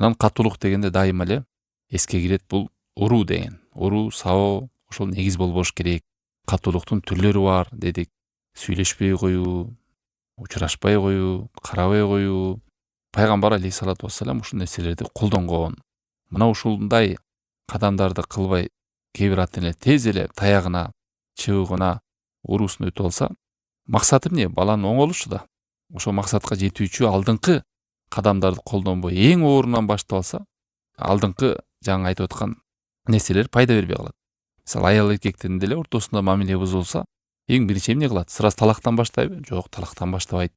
Анан катуулук дегенде дайыма эле эске кирет бул уруу деген. Уруу, сабоо ошол негиз болбош керек. Катуулуктун түрлөрү бар дедик. Сүйлөшпөй коюу, учурашпай коюу, карабай коюу. Пайгамбар алейхиссалату вассалам ушул нерселерди колдонгон. Мына ушундай кадамдарды кылбай кээ бир ата эне тез эле таягына, чыбыгына, уруусуна өтүп алса, максаты эмне? Баланын оңолушу да. Ошол максатка жетүүчү алдыңкы кадамдарды колдонбой эң оорунан баштап алса, алдыңкы жаңы айтып аткан нерселер пайда бербей калат. Мисалы аял эркектин деле ортосунда мамиле бузулса, эң биринчи эмне кылат? Сразу талактан баштайбы? Жок, талактан баштабайт.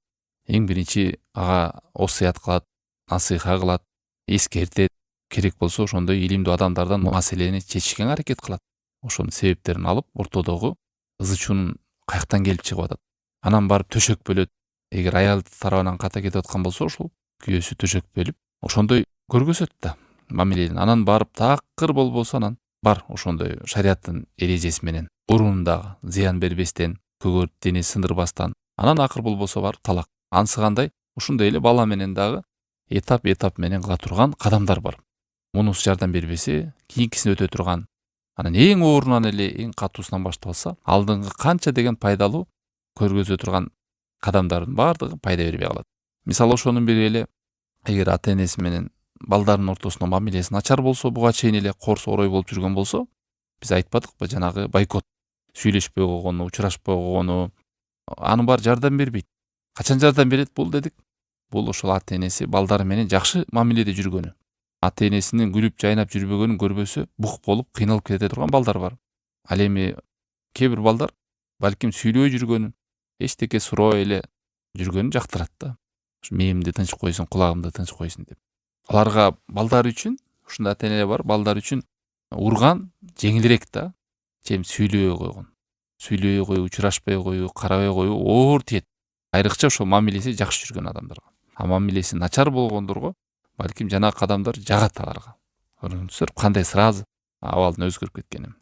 Эң биринчи ага осуят кылат, насыйха кылат, эскертет. Керек болсо ошондой илимдүү адамдардан маселени чечишке аракет кылат. Ошонун себептерин алып, ортодогу ызы чуунун каяктан келип чыгып атат. Анан барып төшөк бөлөт. Эгер аял тарабынан ката кетип аткан болсо, ушул күйөөсү төшөк бөлүп, ошондой көргөзөт да мамилени. Анан барып такыр болбосо анан бар ошондой шариаттын эрежеси менен урундагы зыян бербестен, көгөрүп дене сындырбастан, анан акыр болбосо барып талак. Ансыгандай ушундай эле бала менен дагы этап менен кыла турган кадамдар бар. Мунусу жардам бербесе, кийинкисин өтө турган. Анан эң оорунан эле, эң катуусунан баштап алса, алдыңкы канча деген пайдалуу көргөзө турган кадамдардын баардыгы пайда бербей калат. Мисалы ошонун бири эле, эгер ата энеси менен балдарынын ортосунда мамилеси начар болсо, буга чейин эле корс орой болуп жүргөн болсо, биз айтпадыкпы жанагы бойкот, сүйлөшпөй койгону, учурашпай койгону, анын баары жардам бербейт. Качан жардам берет бул дедик? Бул ошол ата энеси балдары менен жакшы мамиледе жүргөнү. Ата энесинин күлүп жайнап жүрбөгөнүн көрбөсө, бук болуп кыйналып кете турган балдар бар. Ал эми кээ бир балдар балким сүйлөбөй жүргөнүн, эчтеке сурабай эле жүргөнүн жактырат да. Мээримди тынч койсун, кулагымды тынч койсун деп. Аларга балдар үчүн, ушундай ата энелер бар, балдар үчүн урган жеңилирээк да. Чем сүйлөбөй койгон. Сүйлөбөй коюу, учурашпай коюу, карабай коюу оор тиет. Айрыкча ошо мамилеси жакшы жүргөн адамдарга. А мамилеси начар болгондорго балким жанагы кадамдар жагат аларга. Көрдүңүздөр кандай сразу абалдын өзгөрүп кеткенин.